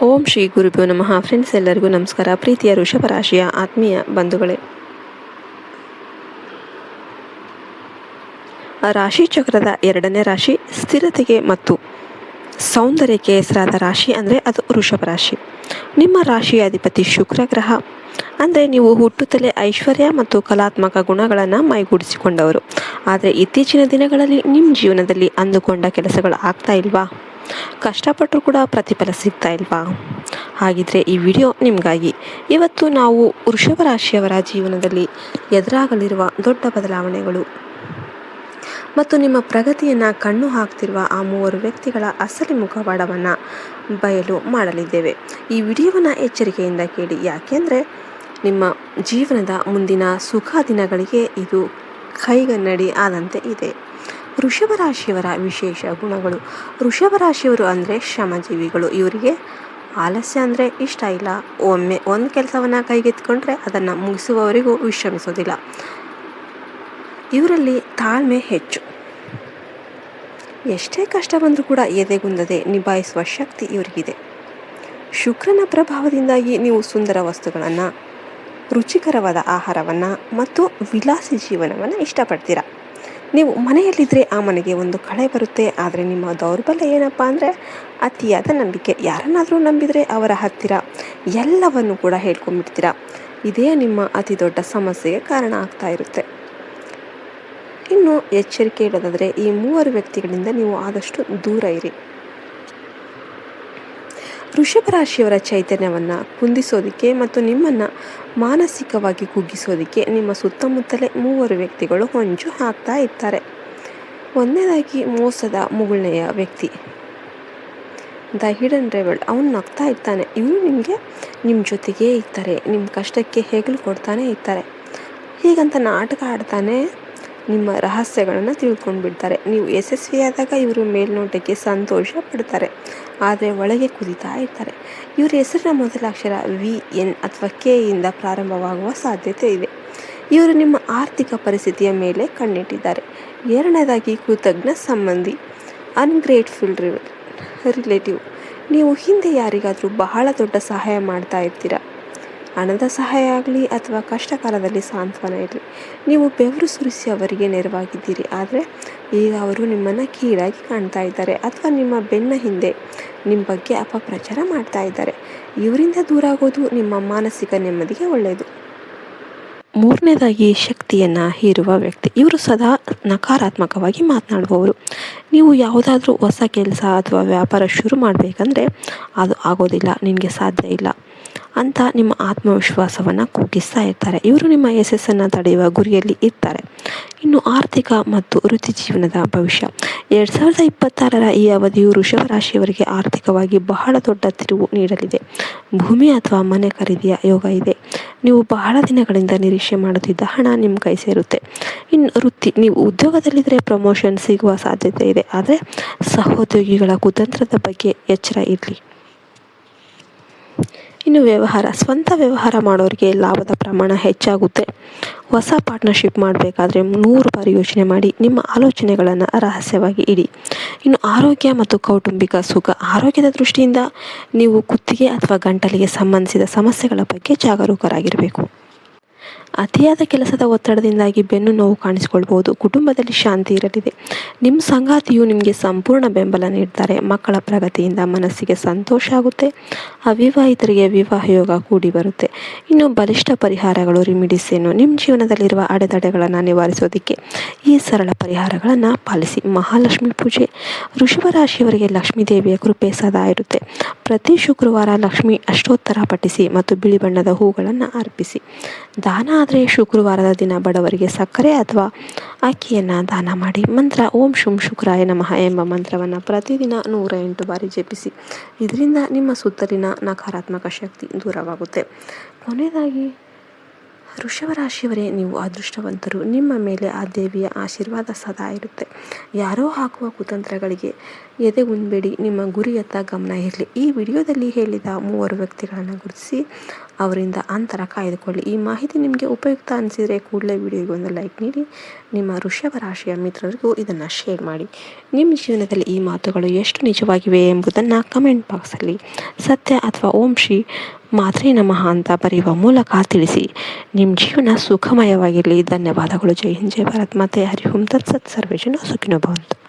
ಓಂ ಶ್ರೀ ಗುರುಭ್ಯೋ ನಮಃ. ಫ್ರೆಂಡ್ಸ್, ಎಲ್ಲರಿಗೂ ನಮಸ್ಕಾರ. ಪ್ರೀತಿಯ ವೃಷಭ ರಾಶಿಯ ಆತ್ಮೀಯ ಬಂಧುಗಳೇ, ರಾಶಿ ಚಕ್ರದ 2ನೇ ರಾಶಿ ಸ್ಥಿರತೆಗೆ ಮತ್ತು ಸೌಂದರ್ಯಕ್ಕೆ ಹೆಸರಾದ ರಾಶಿ ಅಂದರೆ ಅದು ವೃಷಭ ರಾಶಿ. ನಿಮ್ಮ ರಾಶಿಯ ಅಧಿಪತಿ ಶುಕ್ರ ಗ್ರಹ. ಅಂದರೆ ನೀವು ಹುಟ್ಟುತ್ತಲೇ ಐಶ್ವರ್ಯ ಮತ್ತು ಕಲಾತ್ಮಕ ಗುಣಗಳನ್ನು ಮೈಗೂಡಿಸಿಕೊಂಡವರು. ಆದರೆ ಇತ್ತೀಚಿನ ದಿನಗಳಲ್ಲಿ ನಿಮ್ಮ ಜೀವನದಲ್ಲಿ ಅಂದುಕೊಂಡ ಕೆಲಸಗಳು ಆಗ್ತಾ ಇಲ್ವಾ? ಕಷ್ಟಪಟ್ಟರೂ ಕೂಡ ಪ್ರತಿಫಲ ಸಿಗ್ತಾ ಇಲ್ವಾ? ಹಾಗಿದ್ರೆ ಈ ವಿಡಿಯೋ ನಿಮಗಾಗಿ. ಇವತ್ತು ನಾವು ವೃಷಭ ರಾಶಿಯವರ ಜೀವನದಲ್ಲಿ ಎದುರಾಗಲಿರುವ ದೊಡ್ಡ ಬದಲಾವಣೆಗಳು ಮತ್ತು ನಿಮ್ಮ ಪ್ರಗತಿಯನ್ನು ಕಣ್ಣು ಹಾಕ್ತಿರುವ ಆ 3 ವ್ಯಕ್ತಿಗಳ ಅಸಲಿ ಮುಖವಾಡವನ್ನು ಬಯಲು ಮಾಡಲಿದ್ದೇವೆ. ಈ ವಿಡಿಯೋವನ್ನು ಎಚ್ಚರಿಕೆಯಿಂದ ಕೇಳಿ, ಯಾಕೆಂದರೆ ನಿಮ್ಮ ಜೀವನದ ಮುಂದಿನ ಸುಖ ದಿನಗಳಿಗೆ ಇದು ಕೈಗನ್ನಡಿ ಆದಂತೆ ಇದೆ. ವೃಷಭ ರಾಶಿಯವರ ವಿಶೇಷ ಗುಣಗಳು. ವೃಷಭ ರಾಶಿಯವರು ಅಂದರೆ ಶ್ರಮಜೀವಿಗಳು. ಇವರಿಗೆ ಆಲಸ್ಯ ಅಂದರೆ ಇಷ್ಟ ಇಲ್ಲ. ಒಮ್ಮೆ ಒಂದು ಕೆಲಸವನ್ನು ಕೈಗೆತ್ತಿಕೊಂಡ್ರೆ ಅದನ್ನು ಮುಗಿಸುವವರೆಗೂ ವಿಶ್ರಮಿಸೋದಿಲ್ಲ. ಇವರಲ್ಲಿ ತಾಳ್ಮೆ ಹೆಚ್ಚು. ಎಷ್ಟೇ ಕಷ್ಟ ಬಂದರೂ ಕೂಡ ಎದೆಗುಂದದೆ ನಿಭಾಯಿಸುವ ಶಕ್ತಿ ಇವರಿಗಿದೆ. ಶುಕ್ರನ ಪ್ರಭಾವದಿಂದಾಗಿ ನೀವು ಸುಂದರ ವಸ್ತುಗಳನ್ನು, ರುಚಿಕರವಾದ ಆಹಾರವನ್ನು ಮತ್ತು ವಿಲಾಸಿ ಜೀವನವನ್ನು ಇಷ್ಟಪಡ್ತೀರಾ. ನೀವು ಮನೆಯಲ್ಲಿದ್ದರೆ ಆ ಮನೆಗೆ ಒಂದು ಕಳೆ ಬರುತ್ತೆ. ಆದರೆ ನಿಮ್ಮ ದೌರ್ಬಲ್ಯ ಏನಪ್ಪ ಅಂದರೆ ಅತಿಯಾದ ನಂಬಿಕೆ. ಯಾರನ್ನಾದರೂ ನಂಬಿದರೆ ಅವರ ಹತ್ತಿರ ಎಲ್ಲವನ್ನು ಕೂಡ ಹೇಳ್ಕೊಂಡ್ಬಿಡ್ತೀರಾ. ಇದೇ ನಿಮ್ಮ ಅತಿ ದೊಡ್ಡ ಸಮಸ್ಯೆಗೆ ಕಾರಣ ಆಗ್ತಾ ಇರುತ್ತೆ. ಇನ್ನು ಎಚ್ಚರಿಕೆ ಇಡೋದಾದರೆ ಈ 3 ವ್ಯಕ್ತಿಗಳಿಂದ ನೀವು ಆದಷ್ಟು ದೂರ ಇರಿ. ವೃಷಭ ರಾಶಿಯವರ ಚೈತನ್ಯವನ್ನು ಕುಂದಿಸೋದಕ್ಕೆ ಮತ್ತು ನಿಮ್ಮನ್ನು ಮಾನಸಿಕವಾಗಿ ಕುಗ್ಗಿಸೋದಕ್ಕೆ ನಿಮ್ಮ ಸುತ್ತಮುತ್ತಲೇ 3 ವ್ಯಕ್ತಿಗಳು ಹೊಂಚು ಹಾಕ್ತಾ ಇರ್ತಾರೆ. ಒಂದನೇದಾಗಿ ಮೋಸದ ಮುಗುಳ್ನೆಯ ವ್ಯಕ್ತಿ, ದ ಹಿಡನ್ ರೆಬಲ್. ಅವನು ನಗ್ತಾ ಇರ್ತಾನೆ. ಇವರು ನಿಮ್ಮ ಜೊತೆಗೇ ಇರ್ತಾರೆ. ನಿಮ್ಮ ಕಷ್ಟಕ್ಕೆ ಹೆಗಲು ಕೊಡ್ತಾನೆ ಇರ್ತಾರೆ. ಹೀಗಂತ ನಾಟಕ ಆಡ್ತಾನೆ ನಿಮ್ಮ ರಹಸ್ಯಗಳನ್ನು ತಿಳ್ಕೊಂಡು ಬಿಡ್ತಾರೆ. ನೀವು ಯಶಸ್ವಿಯಾದಾಗ ಇವರು ಮೇಲ್ನೋಟಕ್ಕೆ ಸಂತೋಷ ಪಡ್ತಾರೆ, ಆದರೆ ಒಳಗೆ ಕುದಿತಾ ಇರ್ತಾರೆ. ಇವರ ಹೆಸರಿನ ಮೊದಲ ಅಕ್ಷರ VN ಅಥವಾ K ಇಂದ ಪ್ರಾರಂಭವಾಗುವ ಸಾಧ್ಯತೆ ಇದೆ. ಇವರು ನಿಮ್ಮ ಆರ್ಥಿಕ ಪರಿಸ್ಥಿತಿಯ ಮೇಲೆ ಕಣ್ಣಿಟ್ಟಿದ್ದಾರೆ. ಎರಡನೇದಾಗಿ ಕೃತಜ್ಞ ಸಂಬಂಧಿ, ಅನ್ಗ್ರೇಟ್ಫುಲ್ ರಿಲೇಟಿವ್. ನೀವು ಹಿಂದೆ ಯಾರಿಗಾದರೂ ಬಹಳ ದೊಡ್ಡ ಸಹಾಯ ಮಾಡ್ತಾ ಇರ್ತೀರ. ಹಣದ ಸಹಾಯ ಆಗಲಿ ಅಥವಾ ಕಷ್ಟಕಾಲದಲ್ಲಿ ಸಾಂತ್ವನ ಇರಲಿ. ನೀವು ಬೆವರು ಸುರಿಸಿ ಅವರಿಗೆ ನೆರವಾಗಿದ್ದೀರಿ. ಆದರೆ ಈಗ ಅವರು ನಿಮ್ಮನ್ನು ಕೀಳಾಗಿ ಕಾಣ್ತಾ ಇದ್ದಾರೆ ಅಥವಾ ನಿಮ್ಮ ಬೆನ್ನ ಹಿಂದೆ ನಿಮ್ಮ ಬಗ್ಗೆ ಅಪಪ್ರಚಾರ ಮಾಡ್ತಾ ಇದ್ದಾರೆ. ಇವರಿಂದ ದೂರ ಆಗೋದು ನಿಮ್ಮ ಮಾನಸಿಕ ನೆಮ್ಮದಿಗೆ ಒಳ್ಳೆಯದು. ಮೂರನೇದಾಗಿ ಶಕ್ತಿಯನ್ನು ಹೀರುವ ವ್ಯಕ್ತಿ. ಇವರು ಸದಾ ನಕಾರಾತ್ಮಕವಾಗಿ ಮಾತನಾಡುವವರು. ನೀವು ಯಾವುದಾದ್ರೂ ಹೊಸ ಕೆಲಸ ಅಥವಾ ವ್ಯಾಪಾರ ಶುರು ಮಾಡಬೇಕಂದ್ರೆ ಅದು ಆಗೋದಿಲ್ಲ, ನಿನಗೆ ಸಾಧ್ಯ ಇಲ್ಲ ಅಂತ ನಿಮ್ಮ ಆತ್ಮವಿಶ್ವಾಸವನ್ನು ಕುಗ್ಗಿಸ್ತಾ ಇರ್ತಾರೆ. ಇವರು ನಿಮ್ಮ ಯಶಸ್ಸನ್ನು ತಡೆಯುವ ಗುರಿಯಲ್ಲಿ ಇರ್ತಾರೆ. ಇನ್ನು ಆರ್ಥಿಕ ಮತ್ತು ವೃತ್ತಿ ಜೀವನದ ಭವಿಷ್ಯ. 2026ರ ಈ ಅವಧಿಯು ವೃಷಭ ರಾಶಿಯವರಿಗೆ ಆರ್ಥಿಕವಾಗಿ ಬಹಳ ದೊಡ್ಡ ತಿರುವು ನೀಡಲಿದೆ. ಭೂಮಿ ಅಥವಾ ಮನೆ ಖರೀದಿಯ ಯೋಗ ಇದೆ. ನೀವು ಬಹಳ ದಿನಗಳಿಂದ ನಿರೀಕ್ಷೆ ಮಾಡುತ್ತಿದ್ದ ಹಣ ನಿಮ್ಮ ಕೈ ಸೇರುತ್ತೆ. ಇನ್ನು ವೃತ್ತಿ, ನೀವು ಉದ್ಯೋಗದಲ್ಲಿದ್ದರೆ ಪ್ರಮೋಷನ್ ಸಿಗುವ ಸಾಧ್ಯತೆ ಇದೆ. ಆದರೆ ಸಹೋದ್ಯೋಗಿಗಳ ಕುತಂತ್ರದ ಬಗ್ಗೆ ಎಚ್ಚರ ಇರಲಿ. ಇನ್ನು ವ್ಯವಹಾರ, ಸ್ವಂತ ವ್ಯವಹಾರ ಮಾಡೋರಿಗೆ ಲಾಭದ ಪ್ರಮಾಣ ಹೆಚ್ಚಾಗುತ್ತೆ. ಹೊಸ ಪಾರ್ಟ್ನರ್ಶಿಪ್ ಮಾಡಬೇಕಾದ್ರೆ 100 ಬಾರಿ ಯೋಚನೆ ಮಾಡಿ. ನಿಮ್ಮ ಆಲೋಚನೆಗಳನ್ನು ರಹಸ್ಯವಾಗಿ ಇಡಿ. ಇನ್ನು ಆರೋಗ್ಯ ಮತ್ತು ಕೌಟುಂಬಿಕ ಸುಖ. ಆರೋಗ್ಯದ ದೃಷ್ಟಿಯಿಂದ ನೀವು ಕುತ್ತಿಗೆ ಅಥವಾ ಗಂಟಲಿಗೆ ಸಂಬಂಧಿಸಿದ ಸಮಸ್ಯೆಗಳ ಬಗ್ಗೆ ಜಾಗರೂಕರಾಗಿರಬೇಕು. ಅತಿಯಾದ ಕೆಲಸದ ಒತ್ತಡದಿಂದಾಗಿ ಬೆನ್ನು ನೋವು ಕಾಣಿಸಿಕೊಳ್ಬಹುದು. ಕುಟುಂಬದಲ್ಲಿ ಶಾಂತಿ ಇರಲಿದೆ. ನಿಮ್ಮ ಸಂಗಾತಿಯು ನಿಮಗೆ ಸಂಪೂರ್ಣ ಬೆಂಬಲ ನೀಡ್ತಾರೆ. ಮಕ್ಕಳ ಪ್ರಗತಿಯಿಂದ ಮನಸ್ಸಿಗೆ ಸಂತೋಷ ಆಗುತ್ತೆ. ಅವಿವಾಹಿತರಿಗೆ ವಿವಾಹ ಯೋಗ ಕೂಡಿ ಬರುತ್ತೆ. ಇನ್ನು ಬಲಿಷ್ಠ ಪರಿಹಾರಗಳು, ರೆಮಿಡೀಸ್ ಏನು? ನಿಮ್ಮ ಜೀವನದಲ್ಲಿರುವ ಅಡೆತಡೆಗಳನ್ನು ನಿವಾರಿಸೋದಕ್ಕೆ ಈ ಸರಳ ಪರಿಹಾರಗಳನ್ನು ಪಾಲಿಸಿ. ಮಹಾಲಕ್ಷ್ಮಿ ಪೂಜೆ. ವೃಷಭ ರಾಶಿಯವರಿಗೆ ಲಕ್ಷ್ಮೀ ದೇವಿಯ ಕೃಪೆ ಸದಾ ಇರುತ್ತೆ. ಪ್ರತಿ ಶುಕ್ರವಾರ ಲಕ್ಷ್ಮಿ ಅಷ್ಟೋತ್ತರ ಪಠಿಸಿ ಮತ್ತು ಬಿಳಿ ಬಣ್ಣದ ಹೂಗಳನ್ನು ಅರ್ಪಿಸಿ. ದಾನ ಆದರೆ ಶುಕ್ರವಾರದ ದಿನ ಬಡವರಿಗೆ ಸಕ್ಕರೆ ಅಥವಾ ಅಕ್ಕಿಯನ್ನು ದಾನ ಮಾಡಿ. ಮಂತ್ರ ಓಂ ಶುಂ ಶುಕ್ರಾಯ ನಮಃ ಎಂಬ ಮಂತ್ರವನ್ನು ಪ್ರತಿದಿನ 108 ಬಾರಿ ಜಪಿಸಿ. ಇದರಿಂದ ನಿಮ್ಮ ಸುತ್ತಲಿನ ನಕಾರಾತ್ಮಕ ಶಕ್ತಿ ದೂರವಾಗುತ್ತೆ. ಕೊನೆಯದಾಗಿ ವೃಷಭ ರಾಶಿಯವರೇ, ನೀವು ಅದೃಷ್ಟವಂತರು. ನಿಮ್ಮ ಮೇಲೆ ಆ ದೇವಿಯ ಆಶೀರ್ವಾದ ಸದಾ ಇರುತ್ತೆ. ಯಾರೋ ಹಾಕುವ ಕುತಂತ್ರಗಳಿಗೆ ಎದೆಗುಂದಬೇಡಿ. ನಿಮ್ಮ ಗುರಿಯತ್ತ ಗಮನ ಇರಲಿ. ಈ ವಿಡಿಯೋದಲ್ಲಿ ಹೇಳಿದ 3 ವ್ಯಕ್ತಿಗಳನ್ನು ಗುರುತಿಸಿ ಅವರಿಂದ ಅಂತರ ಕಾಯ್ದುಕೊಳ್ಳಿ. ಈ ಮಾಹಿತಿ ನಿಮಗೆ ಉಪಯುಕ್ತ ಅನಿಸಿದರೆ ಕೂಡಲೇ ವಿಡಿಯೋಗೆ ಒಂದು ಲೈಕ್ ನೀಡಿ, ನಿಮ್ಮ ವೃಷಭ ರಾಶಿಯ ಮಿತ್ರರಿಗೂ ಇದನ್ನು ಶೇರ್ ಮಾಡಿ. ನಿಮ್ಮ ಜೀವನದಲ್ಲಿ ಈ ಮಾತುಗಳು ಎಷ್ಟು ನಿಜವಾಗಿವೆ ಎಂಬುದನ್ನು ಕಮೆಂಟ್ ಬಾಕ್ಸಲ್ಲಿ ಸತ್ಯ ಅಥವಾ ಓಂ ಶ್ರೀ ಮಾತ್ರೇ ನಮಃ ಅಂತ ಬರೆಯುವ ಮೂಲಕ ತಿಳಿಸಿ. ನಿಮ್ಮ ಜೀವನ ಸುಖಮಯವಾಗಿರಲಿ. ಧನ್ಯವಾದಗಳು. ಜೈ ಹಿಂದ್, ಜೈ ಭಾರತ್ ಮಾತೆ. ಹರಿ ಓಂ ತತ್ಸತ್. ಸರ್ವೇ ಜನ ಸುಖಿನೋ ಭವಂತು.